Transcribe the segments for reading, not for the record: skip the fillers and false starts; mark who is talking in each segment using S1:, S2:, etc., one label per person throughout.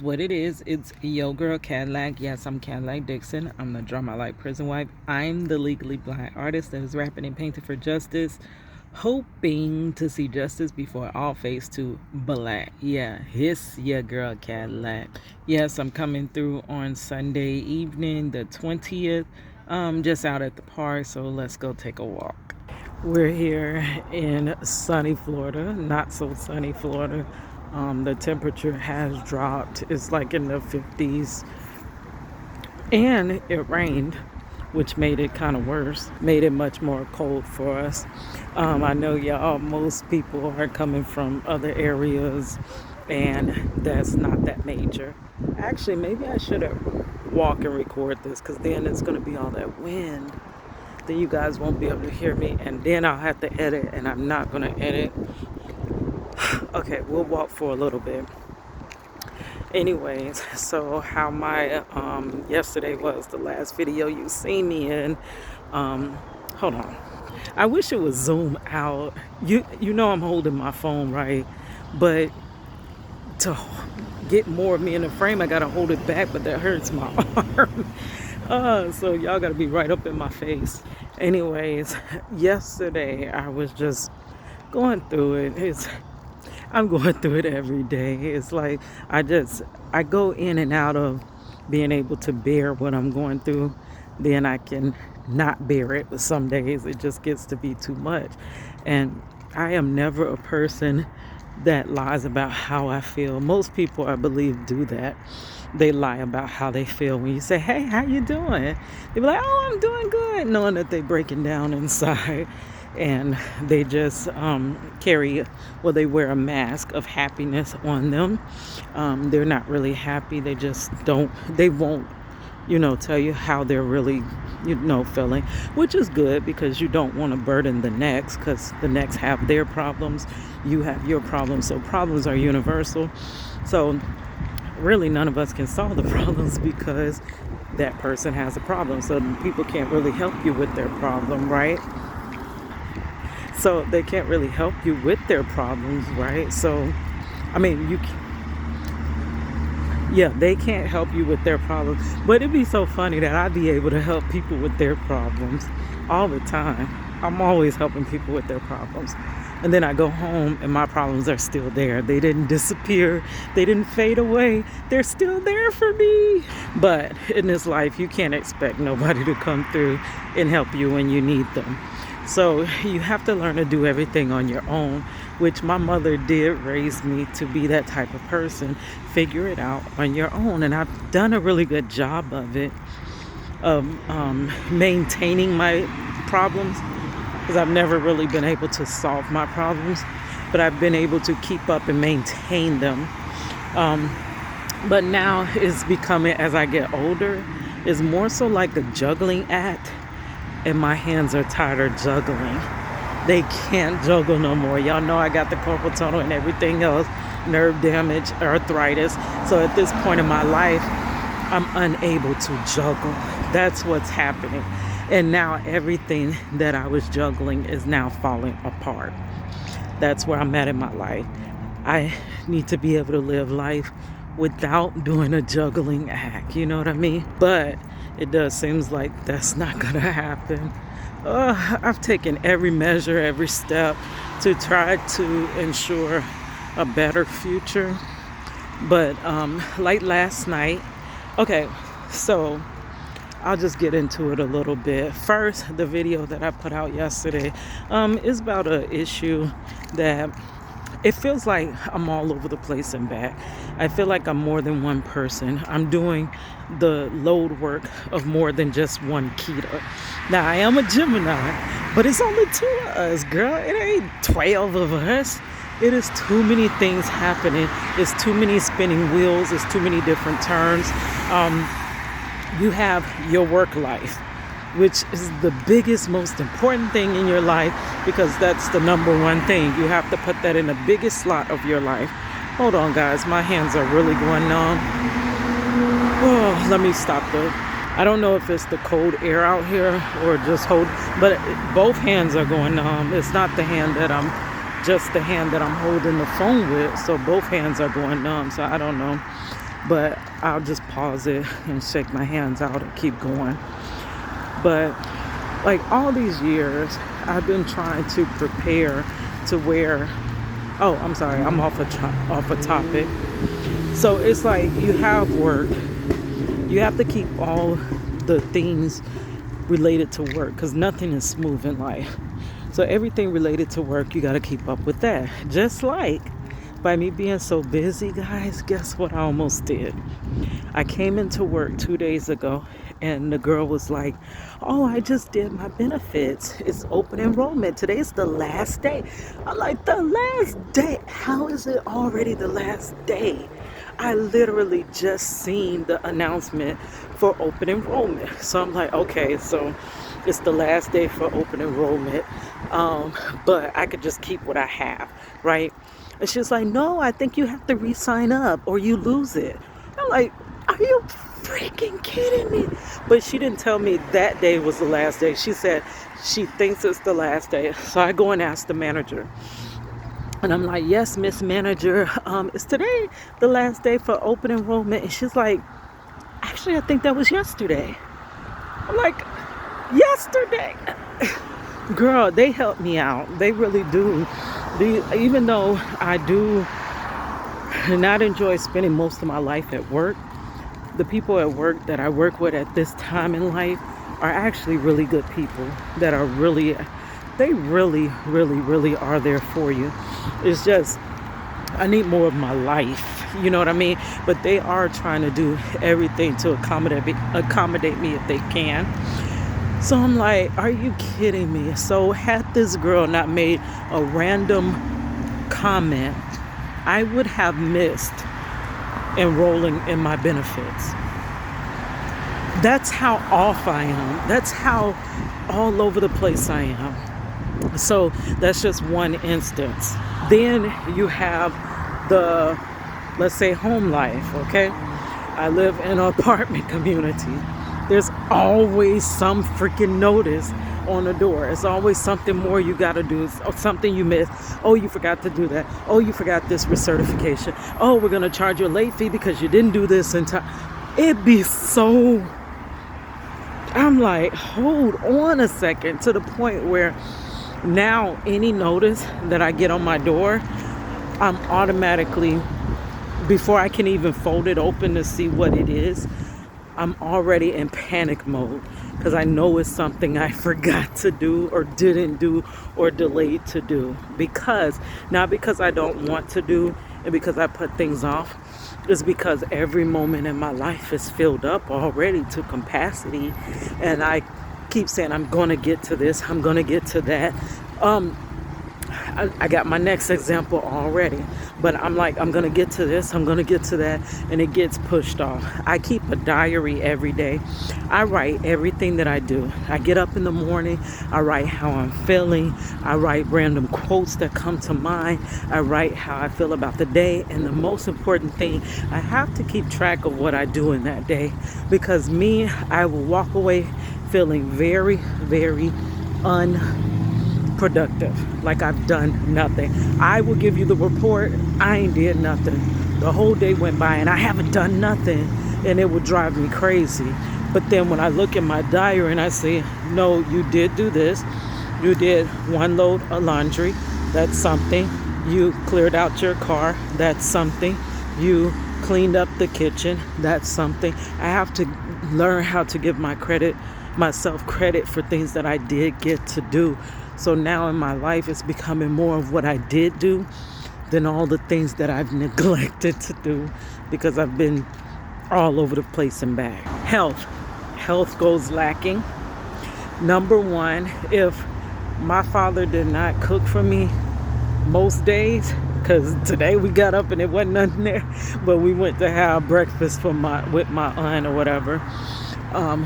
S1: What it is, it's Yo Girl Cadillac. Yes, I'm Cadillac Dixon. I'm the drama like prison wife. I'm the legally blind artist that is rapping and painting for justice, hoping to see justice before all face to black. Yeah, hiss your girl Cadillac. Yes, I'm coming through on Sunday evening, the 20th. Just out at the park, so let's go take a walk. We're here in sunny Florida, not so sunny Florida. The temperature has dropped. It's like in the 50s. And it rained, which made it kind of worse, made it much more cold for us. I know y'all, most people are coming from other areas, and that's not that major. Actually, maybe I should have walk and record this because then it's going to be all that wind. Then you guys won't be able to hear me, and then I'll have to edit, and I'm not going to edit. Okay, we'll walk for a little bit. Anyways, so how my yesterday was the last video you seen me in. Hold on. I wish it was zoom out. You know I'm holding my phone, right? But to get more of me in the frame, I gotta hold it back, but that hurts my arm. So y'all gotta be right up in my face. Anyways, yesterday I was just going through it. I'm going through it every day. It's like I go in and out of being able to bear what I'm going through. Then I can not bear it. But some days it just gets to be too much. And I am never a person that lies about how I feel. Most people, I believe, do that. They lie about how they feel. When you say, hey, how you doing? They be like, oh, I'm doing good, knowing that they're breaking down inside. And they just they wear a mask of happiness on them. They're not really happy. They won't, tell you how they're really, feeling, which is good because you don't want to burden the next, because the next have their problems. You have your problems. So problems are universal. So really none of us can solve the problems because that person has a problem. So people can't really help you with their problem, right? So they can't really help you with their problems, right? So, I mean, they can't help you with their problems. But it'd be so funny that I'd be able to help people with their problems all the time. I'm always helping people with their problems. And then I go home and my problems are still there. They didn't disappear. They didn't fade away. They're still there for me. But in this life, you can't expect nobody to come through and help you when you need them. So you have to learn to do everything on your own, which my mother did raise me to be that type of person. Figure it out on your own. And I've done a really good job of it, of maintaining my problems, because I've never really been able to solve my problems, but I've been able to keep up and maintain them. But now it's becoming, as I get older, it's more so like a juggling act. And my hands are tired of juggling. They can't juggle no more. Y'all know I got the carpal tunnel and everything else, nerve damage, arthritis. So at this point in my life, I'm unable to juggle. That's what's happening. And now everything that I was juggling is now falling apart. That's where I'm at in my life. I need to be able to live life without doing a juggling act. You know what I mean? But it does seems like that's not gonna happen. I've taken every measure, every step to try to ensure a better future. But like last night, okay, so I'll just get into it a little bit. First, the video that I put out yesterday is about an issue that it feels like I'm all over the place and back. I feel like I'm more than one person. I'm doing the load work of more than just one Kita. Now, I am a Gemini, but it's only 2 of us, girl. It ain't 12 of us. It is too many things happening. It's too many spinning wheels. It's too many different turns. You have your work life, which is the biggest, most important thing in your life, because that's the number one thing. You have to put that in the biggest slot of your life. Hold on, guys. My hands are really going numb. Oh, let me stop I don't know if it's the cold air out here or just but both hands are going numb. It's not the hand that just the hand that I'm holding the phone with. So both hands are going numb. So I don't know. but I'll just pause it and shake my hands out and keep going. But like all these years, I've been trying to prepare to where, oh, I'm sorry, I'm off a topic. So it's like you have work, you have to keep all the things related to work because nothing is smooth in life. So everything related to work, you got to keep up with that. Just like by me being so busy, guys, guess what I almost did? I came into work 2 days ago and the girl was like, oh, I just did my benefits. It's open enrollment. Today's the last day. I'm like, the last day? How is it already the last day? I literally just seen the announcement for open enrollment. So I'm like, okay, so it's the last day for open enrollment. But I could just keep what I have, right? And she's like, no, I think you have to re-sign up or you lose it. I'm like, are you freaking kidding me? But she didn't tell me that day was the last day. She said she thinks it's the last day. So I go and ask the manager. And I'm like, yes, Miss Manager, is today the last day for open enrollment? And she's like, actually, I think that was yesterday. I'm like, yesterday? Girl, they help me out. They really do. Even though I do not enjoy spending most of my life at work, the people at work that I work with at this time in life are actually really good people that are really, they really, really, really are there for you. It's just, I need more of my life, you know what I mean? But they are trying to do everything to accommodate me if they can. So I'm like, are you kidding me? So had this girl not made a random comment, I would have missed enrolling in my benefits. That's how off I am. That's how all over the place I am. So that's just one instance. Then you have the, let's say, home life, okay? I live in an apartment community. There's always some freaking notice on the door. It's always something more you got to do, or something you missed. Oh, you forgot to do that. Oh, you forgot this recertification. Oh, we're going to charge you a late fee because you didn't do this in time. It'd be so, I'm like, hold on a second, to the point where now any notice that I get on my door, I'm automatically, before I can even fold it open to see what it is, I'm already in panic mode because I know it's something I forgot to do or didn't do or delayed to do. Because, not because I don't want to do and because I put things off, it's because every moment in my life is filled up already to capacity. And I keep saying, I'm going to get to this, I'm going to get to that. I got my next example already, but I'm like, I'm going to get to this, I'm going to get to that, and it gets pushed off. I keep a diary every day. I write everything that I do. I get up in the morning, I write how I'm feeling, I write random quotes that come to mind, I write how I feel about the day, and the most important thing, I have to keep track of what I do in that day, because I will walk away feeling very, very unproductive, like I've done nothing. I will give you the report, I ain't did nothing. The whole day went by and I haven't done nothing, and it would drive me crazy. But then when I look at my diary and I say, no, you did do this, you did 1 load of laundry, that's something. You cleared out your car, that's something. You cleaned up the kitchen, that's something. I have to learn how to give myself credit for things that I did get to do. So now in my life, it's becoming more of what I did do than all the things that I've neglected to do because I've been all over the place and back. Health goes lacking. Number one, if my father did not cook for me most days, because today we got up and it wasn't nothing there, but we went to have breakfast with my aunt or whatever,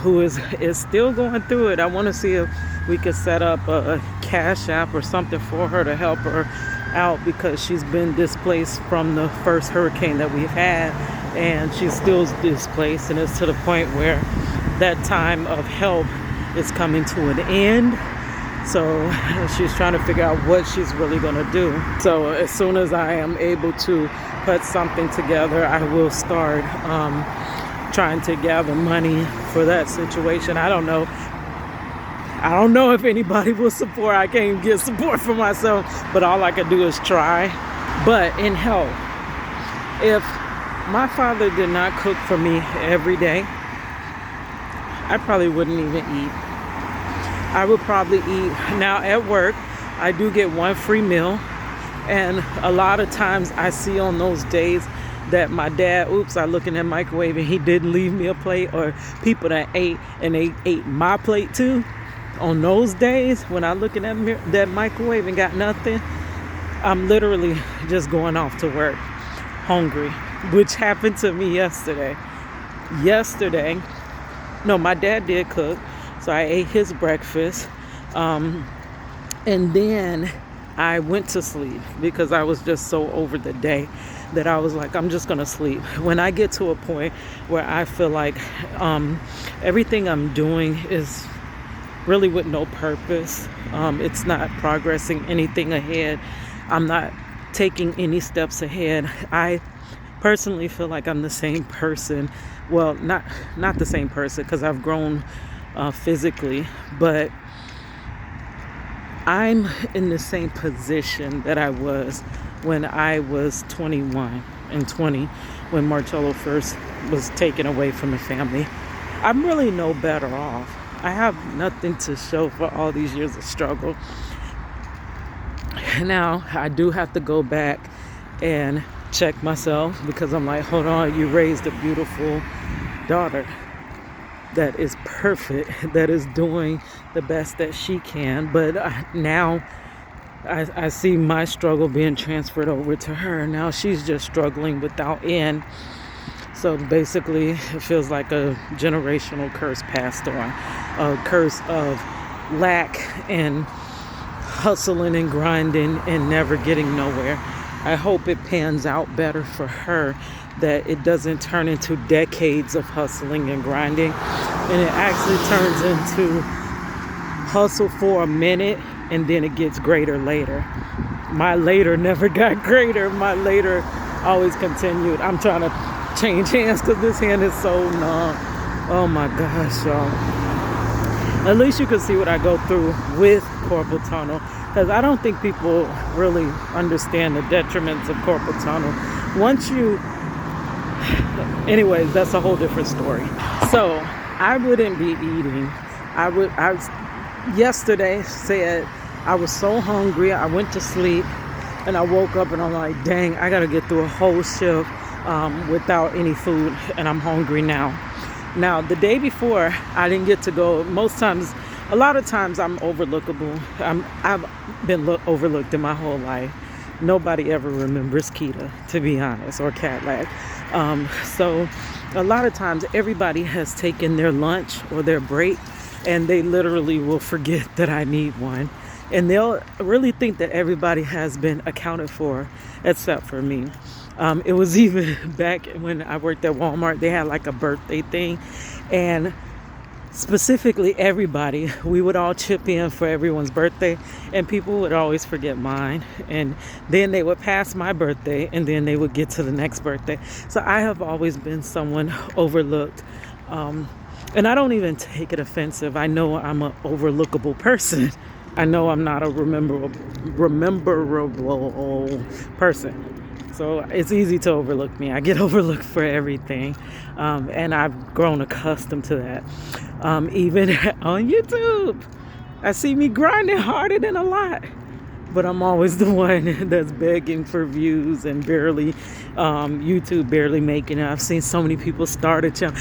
S1: who is still going through it. I want to see if we could set up a cash app or something for her to help her out, because she's been displaced from the first hurricane that we've had, and she's still displaced, and it's to the point where that time of help is coming to an end. So she's trying to figure out what she's really going to do. So as soon as I am able to put something together, I will start trying to gather money for that situation. I don't know. I don't know if anybody will support. I can't even get support for myself, but all I can do is try. But in health, if my father did not cook for me every day, I probably wouldn't even eat. I would probably eat. Now at work, I do get one free meal. And a lot of times I see on those days that my dad, I look in that microwave and he didn't leave me a plate, or people that ate and they ate my plate too. On those days when I look in that microwave and got nothing, I'm literally just going off to work hungry, which happened to me yesterday. No, my dad did cook, so I ate his breakfast. And then I went to sleep because I was just so over the day that I was like, I'm just going to sleep. When I get to a point where I feel like everything I'm doing is really with no purpose, it's not progressing anything ahead, I'm not taking any steps ahead, I personally feel like I'm the same person. Well, not the same person, because I've grown physically, but I'm in the same position that I was when I was 21 and 20, when Marcello first was taken away from the family. I'm really no better off. I have nothing to show for all these years of struggle. Now, I do have to go back and check myself, because I'm like, hold on, you raised a beautiful daughter that is perfect, that is doing the best that she can. But now I see my struggle being transferred over to her. Now she's just struggling without end. So basically, it feels like a generational curse passed on, a curse of lack and hustling and grinding and never getting nowhere. I hope it pans out better for her, that it doesn't turn into decades of hustling and grinding, and it actually turns into hustle for a minute and then it gets greater later. My later never got greater. My later always continued. I'm trying to change hands because this hand is so numb. Oh my gosh, y'all. At least you can see what I go through with carpal tunnel, because I don't think people really understand the detriments of carpal tunnel. Anyways, that's a whole different story. So I wouldn't be eating. Yesterday said I was so hungry. I went to sleep and I woke up and I'm like, dang, I got to get through a whole shift without any food, and I'm hungry now. Now, the day before, I didn't get to go. A lot of times I'm overlookable. I've been overlooked in my whole life. Nobody ever remembers Keita, to be honest, or Cadillac. So a lot of times everybody has taken their lunch or their break, and they literally will forget that I need one. And they'll really think that everybody has been accounted for except for me. It was even back when I worked at Walmart, they had like a birthday thing, and specifically everybody, we would all chip in for everyone's birthday, and people would always forget mine, and then they would pass my birthday and then they would get to the next birthday. So I have always been someone overlooked, and I don't even take it offensive. I know I'm an overlookable person. I know I'm not a rememberable person. So it's easy to overlook me. I get overlooked for everything. And I've grown accustomed to that. Even on YouTube, I see me grinding harder than a lot. But I'm always the one that's begging for views and barely, YouTube barely making it. I've seen so many people start a channel.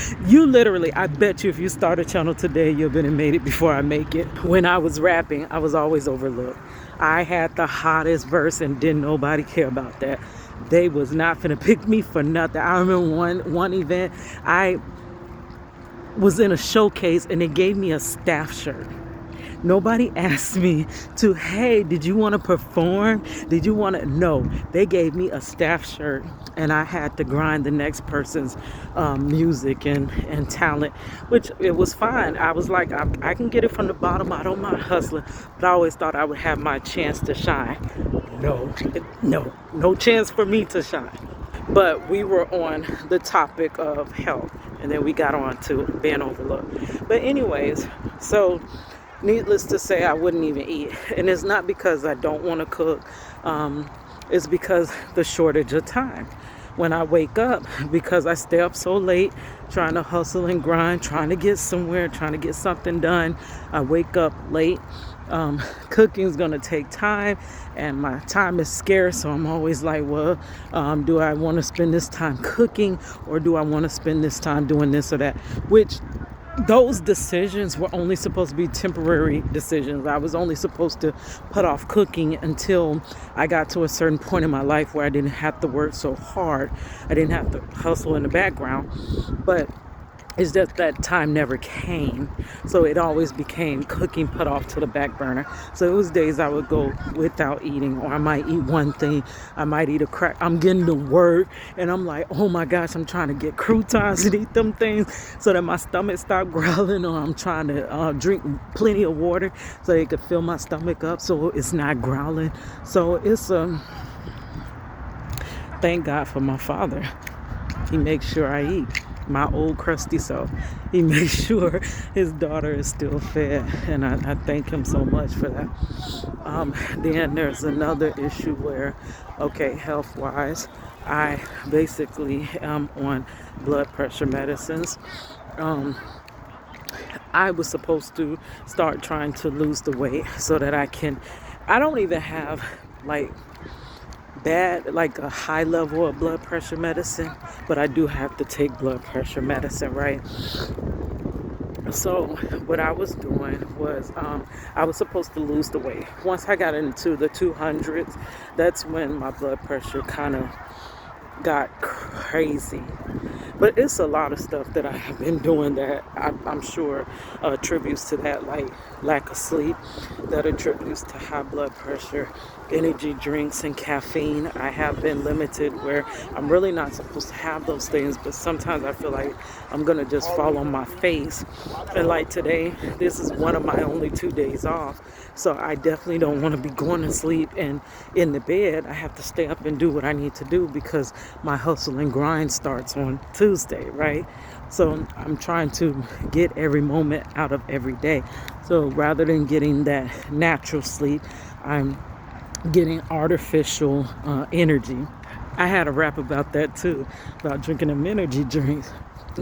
S1: I bet you if you start a channel today, you've been and made it before I make it. When I was rapping, I was always overlooked. I had the hottest verse and didn't nobody care about that. They was not finna pick me for nothing. I remember one event, I was in a showcase and they gave me a staff shirt. Nobody asked me to, hey, did you want to perform? Did you want to? No, they gave me a staff shirt and I had to grind the next person's music and talent, which it was fine. I was like, I can get it from the bottom. I don't mind hustling, but I always thought I would have my chance to shine. No chance for me to shine. But we were on the topic of health, and then we got on to being overlooked. But anyways, so needless to say, I wouldn't even eat. And it's not because I don't want to cook. It's because the shortage of time. When I wake up, because I stay up so late, trying to hustle and grind, trying to get somewhere, trying to get something done, I wake up late. Cooking is going to take time, and my time is scarce, so I'm always like, well, do I want to spend this time cooking, or do I want to spend this time doing this or that? Which those decisions were only supposed to be temporary decisions. I was only supposed to put off cooking until I got to a certain point in my life where I didn't have to work so hard. I didn't have to hustle in the background. But it's just that time never came. So it always became cooking put off to the back burner. So it was days I would go without eating, or I might eat one thing. I might eat a crack. I'm getting to work and I'm like, oh my gosh, I'm trying to get croutons and eat them things so that my stomach stop growling, or I'm trying to drink plenty of water so it could fill my stomach up so it's not growling. So it's thank God for my father. He makes sure I eat. My old crusty self. He makes sure his daughter is still fed, and I thank him so much for that. Then there's another issue where, okay, health-wise, I basically am on blood pressure medicines. I was supposed to start trying to lose the weight so that I don't even have like a high level of blood pressure medicine, but I do have to take blood pressure medicine, right? So what I was doing was I was supposed to lose the weight. Once I got into the 200s, that's when my blood pressure kind of got crazy. But it's a lot of stuff that I have been doing that I'm sure attributes to that, like lack of sleep, that attributes to high blood pressure, energy drinks, and caffeine. I have been limited where I'm really not supposed to have those things, but sometimes I feel like I'm going to just fall on my face. And like today, this is one of my only 2 days off. So I definitely don't want to be going to sleep and in the bed. I have to stay up and do what I need to do because my hustle and grind starts on Tuesday, right? So I'm trying to get every moment out of every day. So rather than getting that natural sleep, I'm getting artificial energy. I had a rap about that too, about drinking them energy drinks.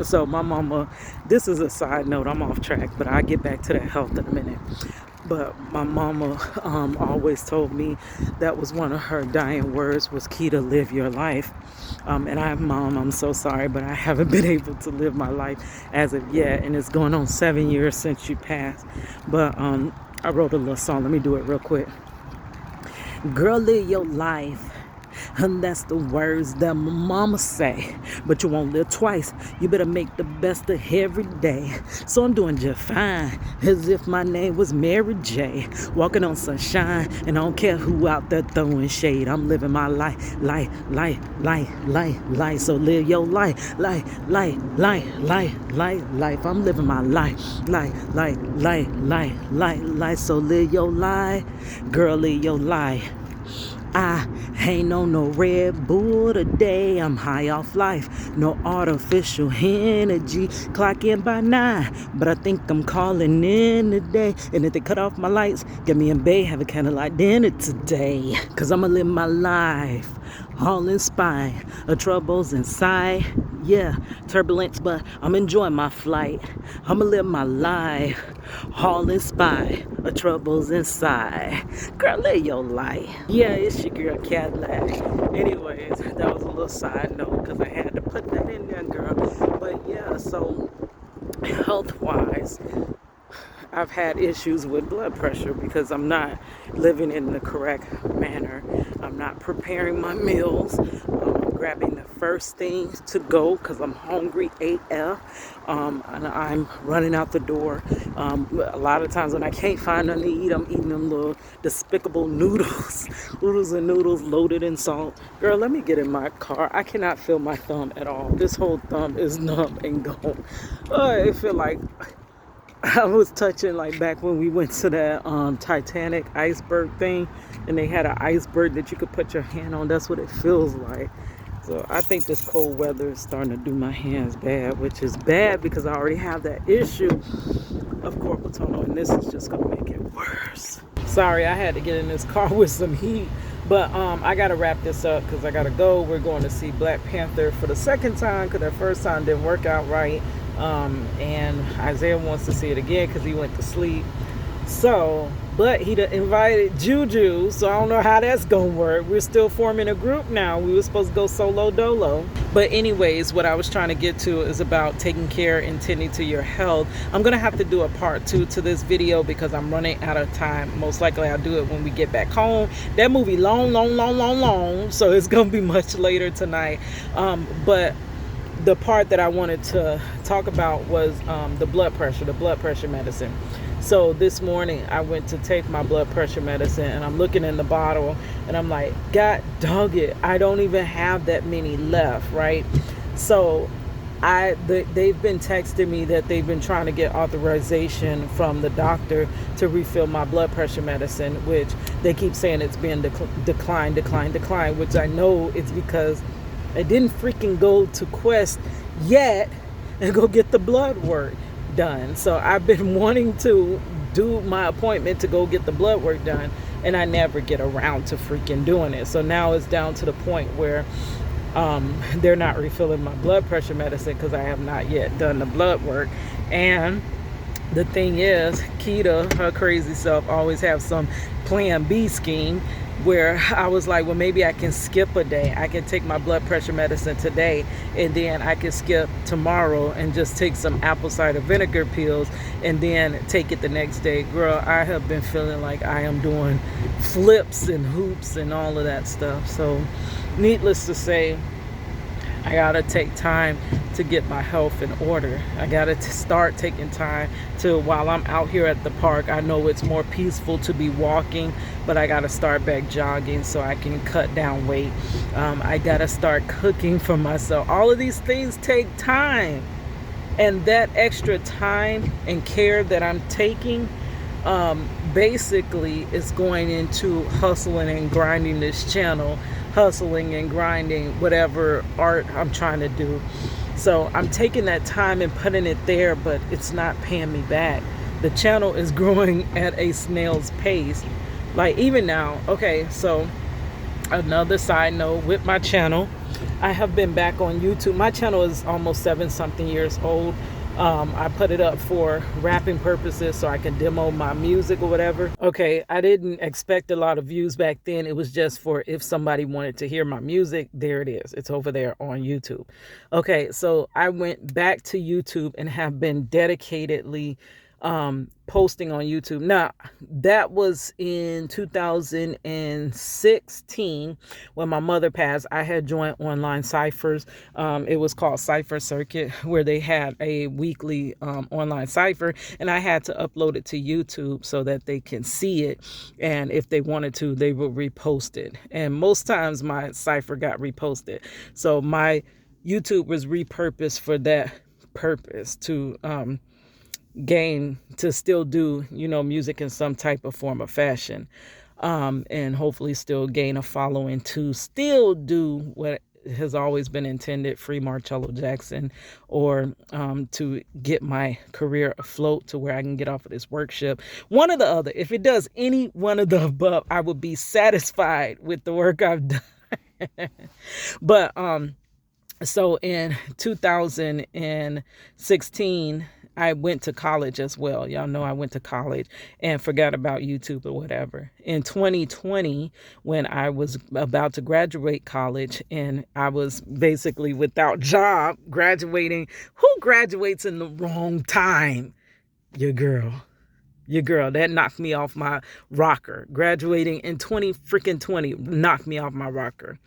S1: So my mama, this is a side note, I'm off track, but I'll get back to that health in a minute. But my mama always told me that was one of her dying words was key to live your life. And Mom, I'm so sorry, but I haven't been able to live my life as of yet. And it's going on 7 years since she passed. But I wrote a little song. Let me do it real quick. Girl, live your life. And that's the words that my mama say. But you won't live twice. You better make the best of every day. So I'm doing just fine, as if my name was Mary J. Walking on sunshine, and I don't care who out there throwing shade. I'm living my life. So live your life. Life. I'm living my life. Life. So live your life. Girl, live your life. I ain't on no Red Bull today. I'm high off life. No artificial energy. Clock in by 9. But I think I'm calling in today. And if they cut off my lights, get me in bed, have a candlelight dinner today. Cause I'ma live my life. All in spite of troubles inside. Yeah, turbulence, but I'm enjoying my flight. I'ma live my life. All in spite of troubles inside. Girl, live your life. Yeah, it's your girl Cadillac. Anyways, that was a little side note because I had to put that in there, girl. But yeah, so health-wise, I've had issues with blood pressure because I'm not living in the correct manner. I'm not preparing my meals. I'm grabbing the first things to go because I'm hungry AF. And I'm running out the door. A lot of times when I can't find nothing to eat, I'm eating them little despicable noodles. Noodles loaded in salt. Girl, let me get in my car. I cannot feel my thumb at all. This whole thumb is numb and gone. It feel like I was touching like back when we went to that Titanic iceberg thing, and they had an iceberg that you could put your hand on. That's what it feels like. So I think this cold weather is starting to do my hands bad, which is bad because I already have that issue of carpal tunnel, and this is just gonna make it worse. Sorry, I had to get in this car with some heat, but I gotta wrap this up because I gotta go. We're going to see Black Panther for the second time because that first time didn't work out right, and Isaiah wants to see it again because he went to sleep. So, but he invited Juju, so I don't know how that's gonna work. We're still forming a group now. We were supposed to go solo dolo. But anyways, what I was trying to get to is about taking care and tending to your health. I'm gonna have to do a part 2 to this video because I'm running out of time. Most likely I'll do it when we get back home. That movie long, so it's gonna be much later tonight. But the part that I wanted to talk about was the blood pressure medicine. So this morning I went to take my blood pressure medicine and I'm looking in the bottle and I'm like, God dog it, I don't even have that many left, right? So they've been texting me that they've been trying to get authorization from the doctor to refill my blood pressure medicine, which they keep saying it's being declined, which I know it's because I didn't freaking go to Quest yet and go get the blood work done. So I've been wanting to do my appointment to go get the blood work done, and I never get around to freaking doing it. So now it's down to the point where they're not refilling my blood pressure medicine because I have not yet done the blood work. And the thing is, Keita, her crazy self, always have some plan B scheme where I was like, well, maybe I can skip a day. I can take my blood pressure medicine today, and then I can skip tomorrow and just take some apple cider vinegar pills and then take it the next day. Girl, I have been feeling like I am doing flips and hoops and all of that stuff. So needless to say, I gotta take time to get my health in order. I gotta start taking time to, while I'm out here at the park, I know it's more peaceful to be walking, but I gotta start back jogging so I can cut down weight. I gotta start cooking for myself. All of these things take time, and that extra time and care that I'm taking basically is going into hustling and grinding this channel, hustling and grinding whatever art I'm trying to do. So I'm taking that time and putting it there, but it's not paying me back. The channel is growing at a snail's pace. Like even now, okay, so another side note with my channel, I have been back on YouTube. My channel is almost 7-something years old. I put it up for rapping purposes so I can demo my music or whatever. Okay, I didn't expect a lot of views back then. It was just for if somebody wanted to hear my music, there it is. It's over there on YouTube. Okay, so I went back to YouTube and have been dedicatedly posting on YouTube. Now, that was in 2016 when my mother passed. I had joined online ciphers. It was called Cipher Circuit, where they had a weekly online cipher, and I had to upload it to YouTube so that they can see it, and if they wanted to, they would repost it. And most times my cipher got reposted, so my YouTube was repurposed for that purpose, to gain, to still do, you know, music in some type of form of fashion, and hopefully still gain a following to still do what has always been intended, free Marcello Jackson, or to get my career afloat to where I can get off of this work ship. One or the other. If it does any one of the above, I would be satisfied with the work I've done. But so in 2016, I went to college as well. Y'all know I went to college and forgot about YouTube or whatever. In 2020, when I was about to graduate college and I was basically without job, graduating. Who graduates in the wrong time? Your girl. That knocked me off my rocker. Graduating in 20 knocked me off my rocker.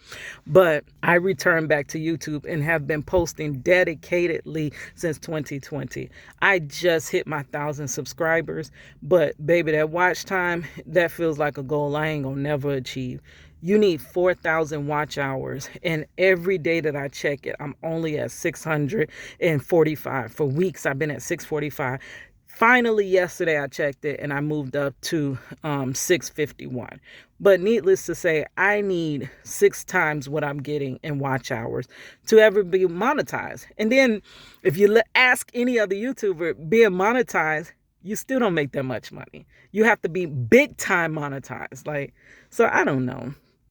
S1: But I returned back to YouTube and have been posting dedicatedly since 2020. I just hit my 1,000 subscribers, but baby, that watch time, that feels like a goal I ain't gonna never achieve. You need 4,000 watch hours, and every day that I check it, I'm only at 645. For weeks, I've been at 645. Finally, yesterday I checked it and I moved up to 651. But needless to say, I need 6 times what I'm getting in watch hours to ever be monetized. And then if you ask any other YouTuber being monetized, you still don't make that much money. You have to be big time monetized. Like, so I don't know.